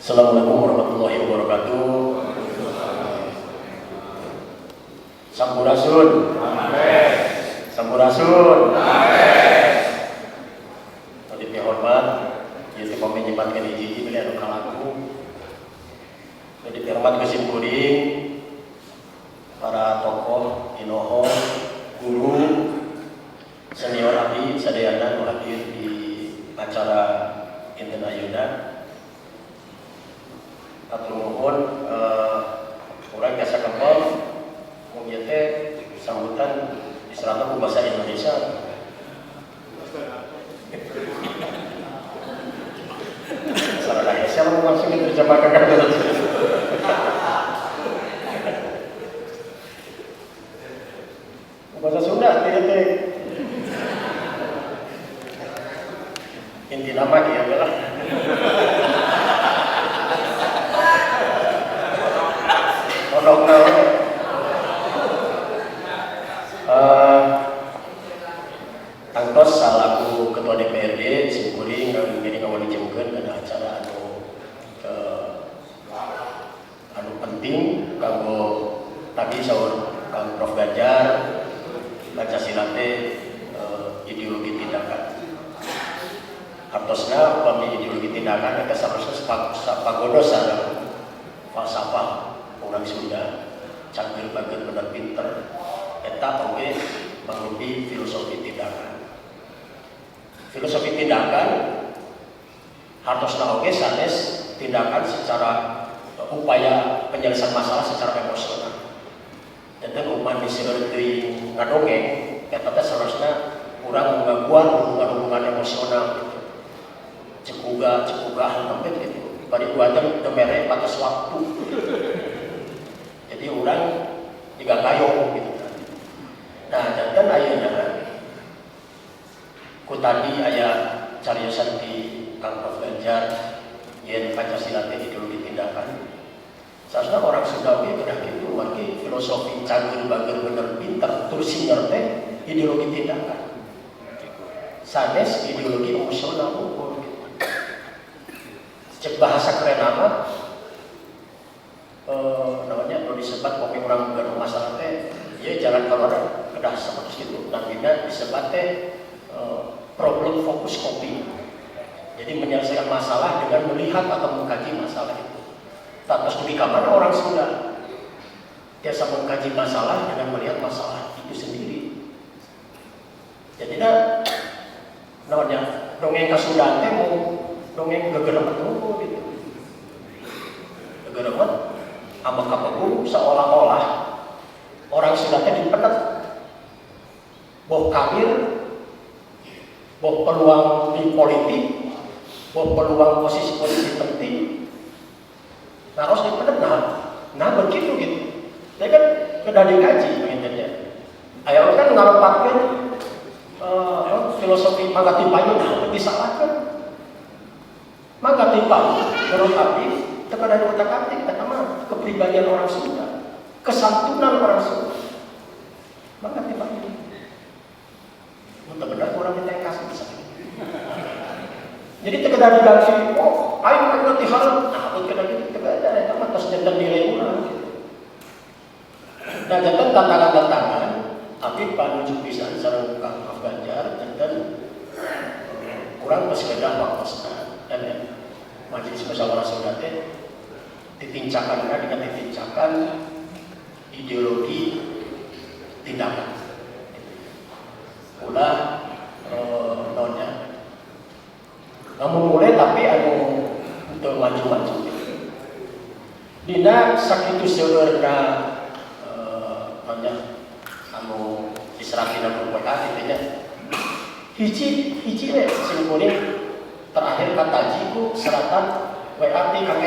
Assalamualaikum warahmatullahi wabarakatuh. Sampurasun. Amin. Sampurasun. Amin. Tadi hormat, jadi pemenyebatkan hiji beliau kalaku. Jadi hormat kesim kuring, para tokoh, inoho, guru, senior abdi, sadayana hadir di acara Inten Ayeuna. Atur nuhun, urang biasa kempel, mungkin teh sambutan diserahkan ke bahasa Indonesia. Sarana Indonesia langsung diterjemahkan ke dalam. Bahasa Sunda tidak teh. Inti nama dia adalah Tangtos salaku ketua DPRD simkuring jadi ngawal dijemkeun kana acara anu penting kanggo tadi saur Kang Prof Ganjar Pancasila teh ideologi tindakan. Hartosna upami ideologi tindakan eta saharusna sapagodo sareng falsafah orang Sunda canggih banget bener pinter eta oge mangrupi filosofi tindakan. Filosofi tindakan hartosna oge sanes tindakan secara upaya penyelesaian masalah secara emosional. Dan umat diseueur teuing ngadongeng eta teh saharusna urang ngaguan hubungan-hubungan emosional gitu. Cekuga hampir gitu. Bari buatan temere batas waktu. Jadi orang juga gayung gitu. Nah, dan ayeuna ku tadi aya cariosan di Kang Prof Ganjar yen Pancasila teh ideologi tindakan. Sausna orang Sunda ge geus kitu margi filosofi canggih bager bener pinter tur senior teh ideologi tindakan. Sanes ideologi emosional ukur gitu. Cek bahasa keren apa? Namanya kalau disebat kopi orang bukan masalah teh ya jalan keluar kedah seperti itu dan tidak disebat teh problem fokus kopi. Jadi menyelesaikan masalah dengan melihat atau mengkaji masalah itu. Terus di kamar orang Sunda biasa mengkaji masalah dengan melihat masalah itu sendiri. Jadi namanya dongeng Kasundan teh mau dongeng gegeremet gitu. Gegeremet ambak kapegung seolah-olah orang Sunda teh dipenet boh karir, boh peluang di politik, boh peluang posisi-posisi penting. Nah harus dipenet nah begitu gitu. Dia kan sudah dikaji intinya. Ayo kan ngarepatkeun filosofi Magatipayu disalahkan. Magatipayu menurut abdi teka dari otak-atik kata mah kepribadian orang Sunda, kesantunan orang Sunda. Magatipayu. Benar-benar orang kita yang kasih bisa. Jadi teka dari ganti, oh ayo nanti harus, nah teka dari teka dari itu mah terus jantan nilai urang. Nah jantan tantangan-tantangan, tapi panuju pisan sareng Kang Prof Ganjar jantan kurang peskedah wakosna dan Majelis Musyawarah Sunda teh ditincakan dengan ditincakan ideologi tindakan. Ulah nonnya namun mulai tapi anu untuk maju-maju dina sakitu seueurna nonnya anu diseratina ku PKK teh hiji we sing kuning terakhir kataji ku seratan WA ti Kang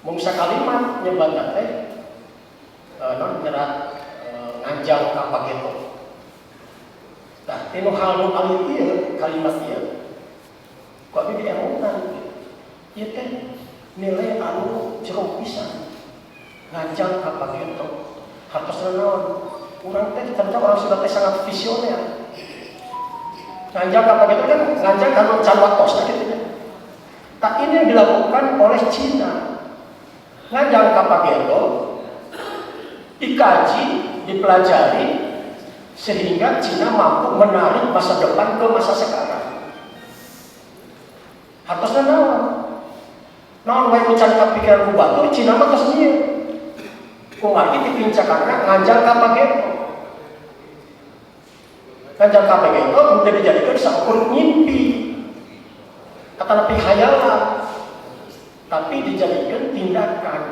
mung sakalimat nyebat teh non nyerat nganjang ka pageto. Tah tinu hal nu alih ieu kalimat ieu kok bibi emotan ieu teh nilai anu jero pisan nganjang ka pageto hartosna naon urang teh ternyata orang Sunda teh sangat visioner. Nganjang ka pageto kan nganjang kanu can waktos gitu kan. Tak ini yang dilakukan oleh Cina. Ngajang Kapagelo dikaji, dipelajari sehingga Cina mampu menarik masa depan ke masa sekarang. Harusnya naon wae ucan kapikiran ku batu Cina mah tos ieu. Kumari dipincakanna ngajang Kapagelo. Ngajang Kapagelo mudah dijadikan saukur mimpi. Kata lebih khayalan, tapi dijadikan tindakan.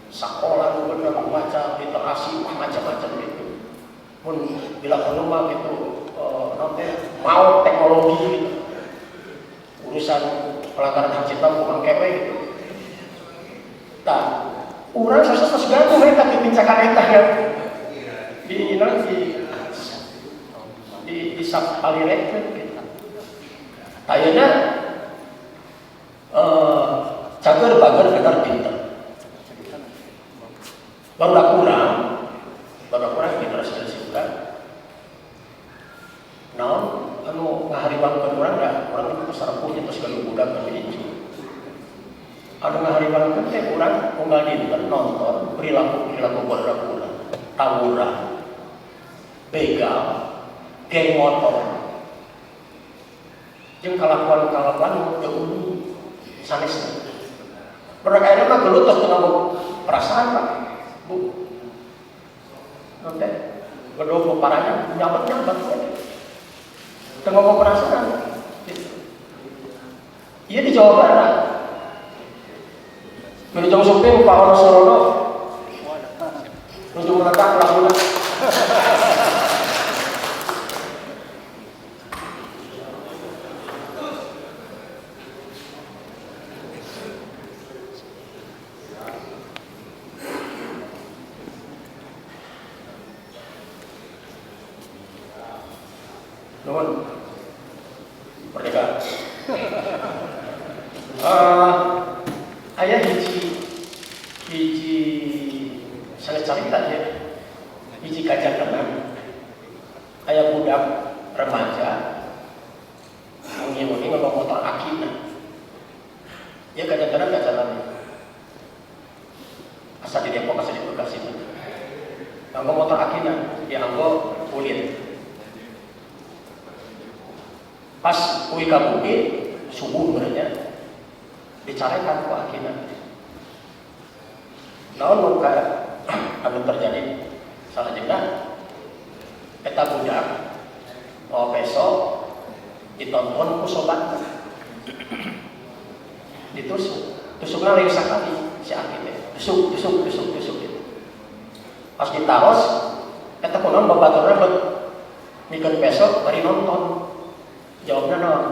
Sekolah bener membaca literasi macam-macam gitu. Pun bila perlu gitu, mau teknologi gitu. Urusan pelanggaran hak cipta kurang kewe gitu. Nah, orang sosok segala mereka dipincakan eta ya di sak palireken gitu. Ayeuna cager bager benar pinter. Baru kurang generasi juga. Naon anu ngahariwangkeun urang da urang itu sarepuhnya terus kalau budak ini. Anu ngahariwangkeun teh urang unggal dinten nonton perilaku budak-budak, tawuran, begal, geng motor. Jeung kalakuan teu uni sanesna. Mereka mah gelut terus tengah perasaan Pak. Bu. Nanti gedung parahnya nyabat tengah perasaan. Iya di Jawa Barat. Menuju suping Pak Ono Sorono. Menuju meletak lagunya. Nuhun merdeka. Aya hiji sanes carita ya. Hiji kajangan. Aya budak remaja mengi-mengi ngomong motor akina. Ya kajangan. Asa di Depok, asa di Bekasi. Ngomong motor akina, dianggo kulit. Pas kuwi ka bukit subuh berarti dicarekan ku akina. Naon nu anu terjadi salajengna eta budak mau besok ditonton ku sobat ditusukna lain sakali si aki teh tusuk gitu. Pas ditaros eta kunaon babaturna bet mikeun besok bari nonton. Jawabnya non.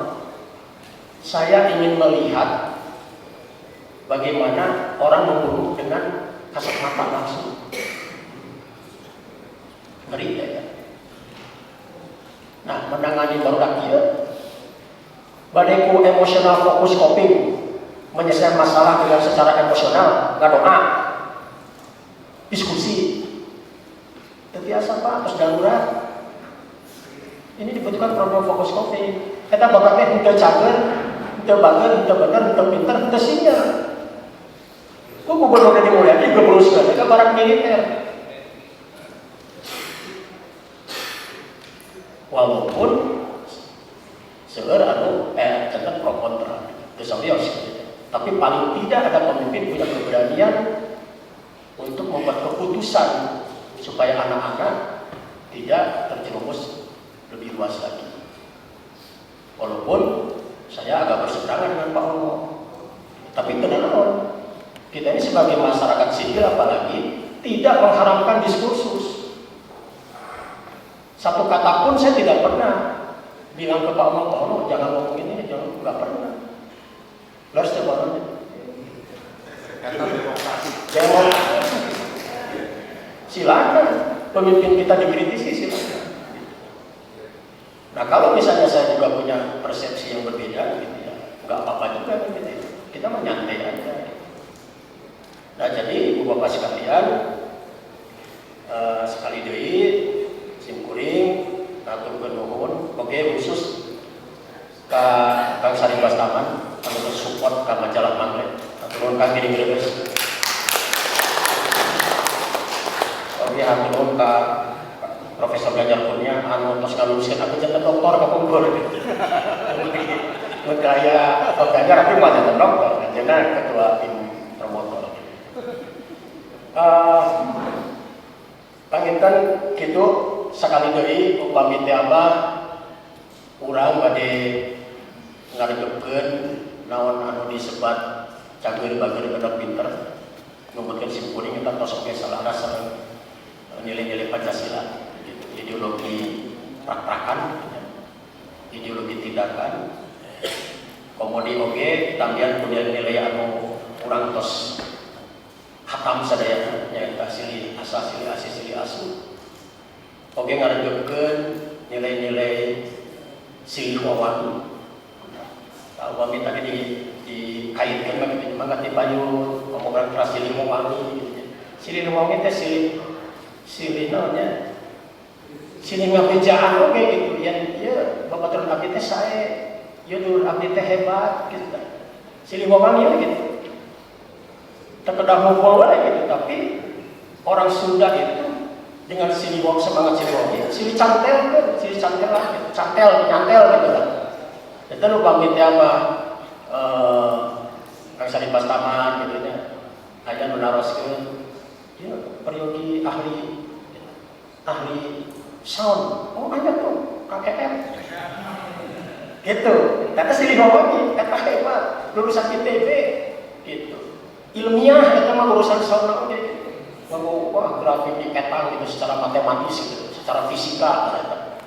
Saya ingin melihat bagaimana orang membunuh dengan kasat mata langsung. Ngeri ya. Nah, menangani barudak ieu badai ku emosional fokus coping, menyelesaikan masalah dengan secara emosional, ngadoa, diskusi. Terbiasa Pak, terus darurat. Ini dibutuhkan program fokus coping. Kita bapaknya henteu cager, henteu bager, henteu bener, henteu pinter, henteu sinyal. Ku gubernur di Mulyadi gebruskeun ka barang militer. Walaupun seueur anu cenah pro kontra, teu sawios. Tapi paling tidak ada pemimpin punya keberanian untuk membuat keputusan supaya anak-anak tidak terjerumus lebih luas lagi. Walaupun saya agak berseberangan dengan Pak Ono, tapi itu naon. Kita ini sebagai masyarakat sipil apalagi tidak mengharamkan diskursus. Satu kata pun saya tidak pernah bilang ke Pak Ono jangan ngomong ini, jangan, nggak pernah. Harus terbangunnya. Demokrasi. Silakan pemimpin kita dikritisi, silakan. Nah kalau misalnya saya juga punya persepsi yang berbeda gitu ya, nggak apa-apa juga gitu. Kita menyantai aja. Nah jadi ibu bapak sekalian, sekali deui simkuring ngaturkeun nuhun oge khusus ka Kang Sari Bastaman anu support kami di Brebes. Oke, hatur nuhun ka Profesor Ganjar Kurnia anu tos ngaluluskeun aku jadi doktor ka Bogor. Mun kaya Ganjar aku mah jadi doktor, jadi ketua tim promotor. Panginten kitu sakali deui upami teh Abah urang bade ngaregepkeun naon anu disebat cager bager bener pinter numputkeun simkuring kita tos oge salaras sareng nilai-nilai Pancasila, ideologi prak-prakan, ideologi tindakan, komodi oge tambihan nilai-nilai anu urang tos hatam sadayana nyaeta silih asa silih ase silih asu oge ngaregepkeun nilai-nilai silih wawan. Upami tadi dikaitkan begitu mangga dipayun omongan keras silih wawangi gitu. Silih wawangi teh silih naonnya silih ngabejaan oge gitu ya babaturan abdi teh sae ya dulur abdi teh hebat gitu. Silih wawangi gitu terkedah ngumpul wae gitu, tapi orang Sunda itu dengan silih wawangi semangat silih wawangi silih cantel kan silih cantel lah gitu. Cantel nyantel gitu kan. Itu lu pamit ya mah Kang Sari Bastaman gitu nya. Aya nu naroskeun dia peryogi ahli sound. Oh aya tuh KKM. Gitu. Kata silih wawangi eta hebat lulusan ITB gitu. Ilmiah eta mah urusan sound oge gitu. Wah grafik diketang gitu secara matematis gitu, secara fisika eta.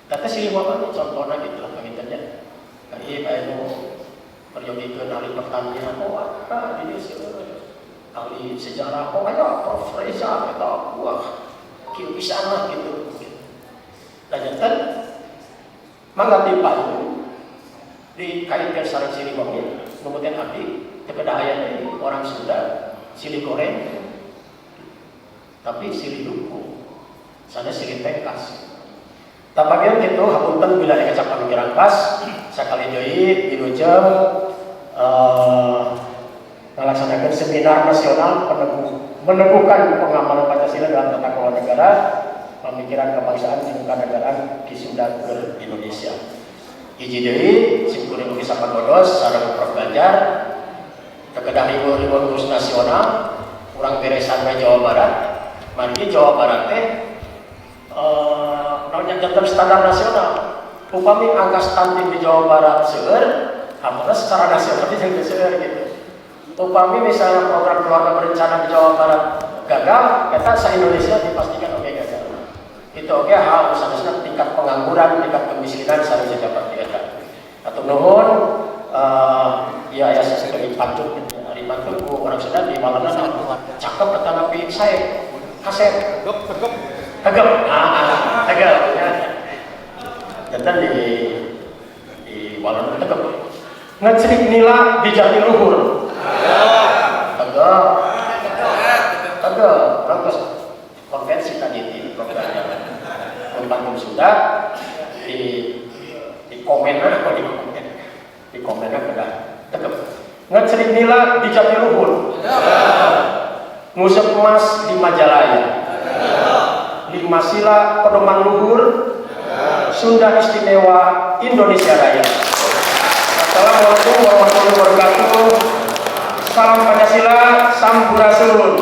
Kata silih wawangi contohna gitu lah pangintennya. Kali aya nu peryogi ahli pertanian, oh ada di desa ahli sejarah, oh ada Prof. Reza, kita wah kieu pisan lah gitu. Lanjutan mangga dipayun dikaitkan sareng silih wawangi numutkeun abdi teu kedah aya deui orang Sunda silih goreng tapi silih duku sana silih pengkas. Tapagian gitu hapunten bila dikecap pamikiran pas sakali deui wilujeng melaksanakan seminar nasional meneguhkan pengamalan Pancasila dalam tata kelola negara, pemikiran kebangsaan jeung kanegaraan di Sunda ke Indonesia. Hiji deui simkuring ugi sapagodos sareng Prof. Ganjar kekedah ribuan ngurus nasional urang beresan we Jawa Barat. Mari Jawa Barat teh namanya jantan standar nasional. Upami angka stunting di Jawa Barat seueur, hampir secara nasional di jeung seueur gitu. Upami misalnya program keluarga berencana di Jawa Barat gagal, eta se-Indonesia dipastikan oke gagal. Itu oke hal sanesna tingkat pengangguran, tingkat kemiskinan sareng dapat dieta. Atau nuhun ya aya sesuatu pantun ari pantun ku orang Sunda di Malana cakep eta napi sae. Kasep. Tegep. Tegep. Jantan di Walon tegep. Ngecerik nila di Jatiluhur. Tegep. Tegep. Terus konvensi tadi di programnya Pantun Sunda di komennya atau di komennya kedah tegep. Ngecerik nila di Jatiluhur. Ngusep emas di Majalaya. Lima sila pedoman luhur. Sunda Istimewa Indonesia Raya. Assalamualaikum warahmatullahi wabarakatuh. Salam Pancasila, Sampurasun.